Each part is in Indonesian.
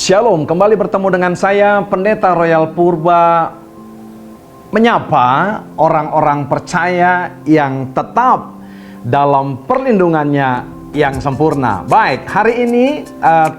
Shalom, kembali bertemu dengan saya Pendeta Royal Purba, menyapa orang-orang percaya yang tetap dalam perlindungannya yang sempurna. Baik, hari ini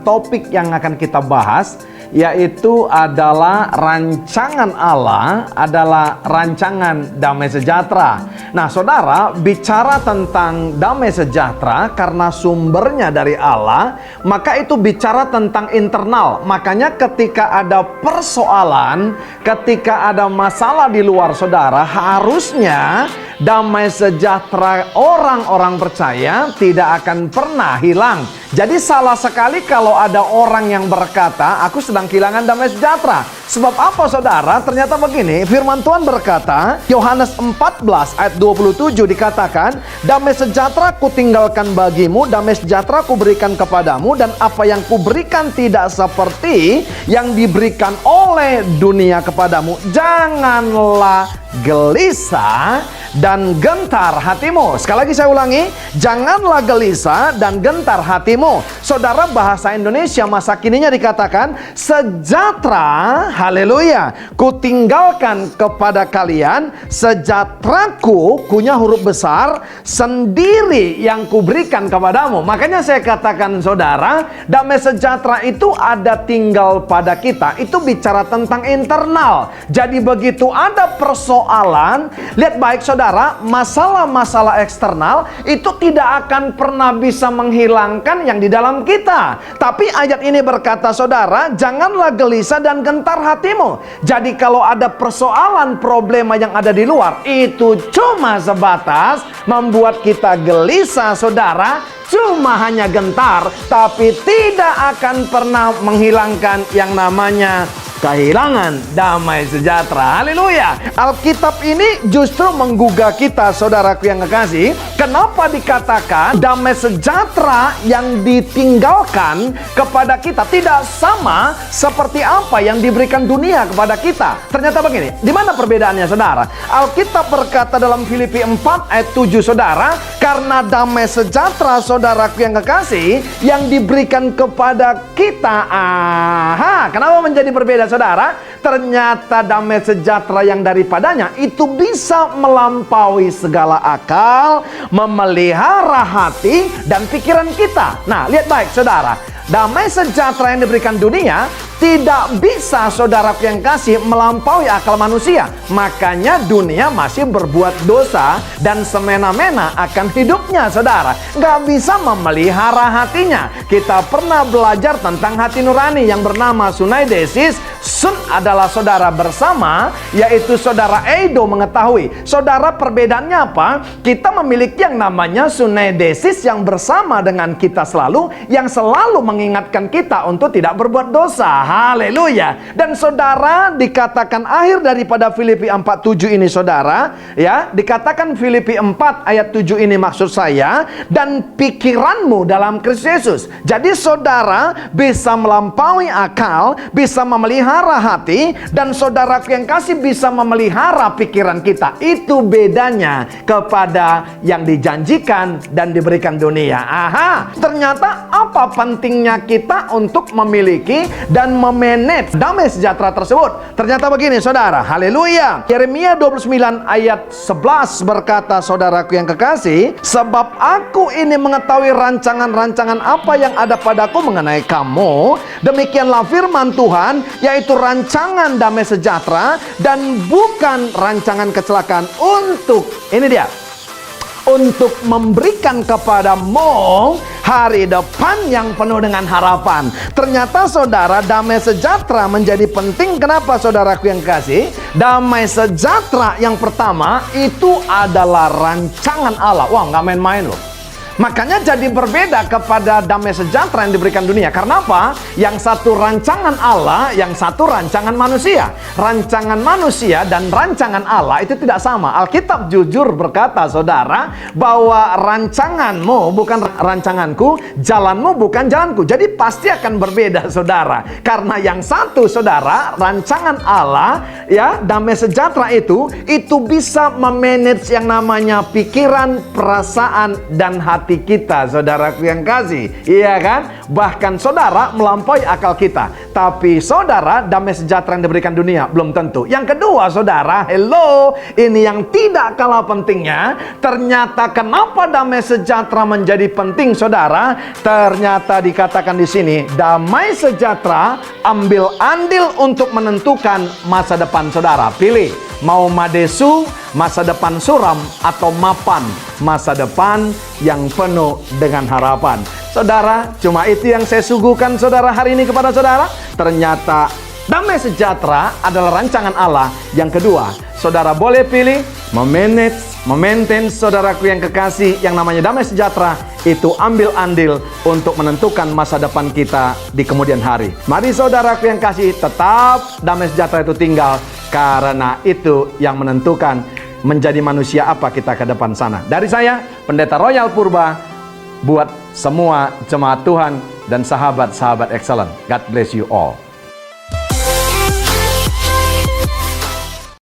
topik yang akan kita bahas yaitu adalah rancangan Allah, adalah rancangan damai sejahtera. Nah, saudara, bicara tentang damai sejahtera karena sumbernya dari Allah, maka itu bicara tentang internal. Makanya ketika ada persoalan, ketika ada masalah di luar saudara, harusnya damai sejahtera orang-orang percaya tidak akan pernah hilang. Jadi salah sekali kalau ada orang yang berkata, aku sedang kehilangan damai sejahtera. Sebab apa saudara? Ternyata begini, firman Tuhan berkata, Yohanes 14 ayat 27 dikatakan, damai sejahtera kutinggalkan bagimu, damai sejahtera kuberikan kepadamu, dan apa yang kuberikan tidak seperti yang diberikan oleh dunia kepadamu. Janganlah gelisah dan gentar hatimu. Sekali lagi saya ulangi, janganlah gelisah dan gentar hatimu. Saudara, bahasa Indonesia masa kininya dikatakan, sejahtera, haleluya, kutinggalkan kepada kalian, sejahteraku, kunya huruf besar, sendiri yang kuberikan kepadamu. Makanya saya katakan saudara, damai sejahtera itu ada tinggal pada kita. Itu bicara tentang internal. Jadi begitu ada persoalan, lihat baik saudara, masalah-masalah eksternal itu tidak akan pernah bisa menghilangkan yang di dalam kita. Tapi ayat ini berkata saudara, janganlah gelisah dan gentar hatimu. Jadi kalau ada persoalan, problema yang ada di luar, itu cuma sebatas membuat kita gelisah saudara, cuma hanya gentar, tapi tidak akan pernah menghilangkan yang namanya kehilangan damai sejahtera. Haleluya. Alkitab ini justru menggugah kita, saudaraku yang kekasih. Kenapa dikatakan damai sejahtera yang ditinggalkan kepada kita tidak sama seperti apa yang diberikan dunia kepada kita? Ternyata begini, di mana perbedaannya saudara? Alkitab berkata dalam Filipi 4 ayat 7 saudara, karena damai sejahtera saudaraku yang kekasih yang diberikan kepada kita. Kenapa menjadi berbeda saudara? Ternyata damai sejahtera yang daripadanya itu bisa melampaui segala akal, memelihara hati dan pikiran kita. Nah, lihat baik saudara, damai sejahtera yang diberikan dunia tidak bisa saudaraku yang kasih melampaui akal manusia. Makanya dunia masih berbuat dosa dan semena-mena akan hidupnya saudara. Gak bisa memelihara hatinya. Kita pernah belajar tentang hati nurani yang bernama sunaidesis. Sun adalah saudara bersama, yaitu saudara Edo mengetahui. Saudara, perbedaannya apa? Kita memiliki yang namanya sunaidesis yang bersama dengan kita selalu, yang selalu mengingatkan kita untuk tidak berbuat dosa. Haleluya. Dan saudara, dikatakan akhir daripada Filipi 4:7 ini saudara, ya, dikatakan Filipi 4 ayat 7 ini maksud saya, dan pikiranmu dalam Kristus Yesus. Jadi saudara bisa melampaui akal, bisa memelihara hati, dan saudaraku yang kasih bisa memelihara pikiran kita. Itu bedanya kepada yang dijanjikan dan diberikan dunia. Ternyata apa pentingnya kita untuk memiliki dan memanage damai sejahtera tersebut? Ternyata begini saudara, haleluya. Yeremia 29 ayat 11 berkata, saudaraku yang kekasih, sebab aku ini mengetahui rancangan-rancangan apa yang ada padaku mengenai kamu, demikianlah firman Tuhan, yaitu rancangan damai sejahtera dan bukan rancangan kecelakaan, untuk, ini dia, untuk memberikan kepadamu hari depan yang penuh dengan harapan. Ternyata saudara, damai sejahtera menjadi penting. Kenapa saudaraku yang kasih? Damai sejahtera yang pertama itu adalah rancangan Allah. Wah, nggak main-main loh. Makanya jadi berbeda kepada damai sejahtera yang diberikan dunia. Karena apa? Yang satu rancangan Allah, yang satu rancangan manusia. Rancangan manusia dan rancangan Allah itu tidak sama. Alkitab jujur berkata saudara, bahwa rancanganmu bukan rancanganku, jalanmu bukan jalanku. Jadi pasti akan berbeda saudara. Karena yang satu saudara, rancangan Allah, ya, damai sejahtera itu bisa memanage yang namanya pikiran, perasaan, dan hati hati kita, saudaraku yang kasih. Iya kan? Bahkan saudara melampaui akal kita. Tapi saudara, damai sejahtera yang diberikan dunia belum tentu. Yang kedua, saudara, hello, ini yang tidak kalah pentingnya. Ternyata kenapa damai sejahtera menjadi penting, saudara? Ternyata dikatakan di sini, damai sejahtera ambil andil untuk menentukan masa depan saudara. Pilih, mau madesu, masa depan suram, atau mapan, masa depan yang penuh dengan harapan. Saudara, cuma itu yang saya suguhkan saudara hari ini kepada saudara. Ternyata damai sejahtera adalah rancangan Allah. Yang kedua, saudara boleh pilih memaintain saudaraku yang kekasih yang namanya damai sejahtera. Itu ambil andil untuk menentukan masa depan kita di kemudian hari. Mari saudaraku yang kasih, tetap damai sejahtera itu tinggal. Karena itu yang menentukan menjadi manusia apa kita ke depan sana. Dari saya, Pendeta Royal Purba, buat semua jemaat Tuhan dan sahabat-sahabat excellent. God bless you all.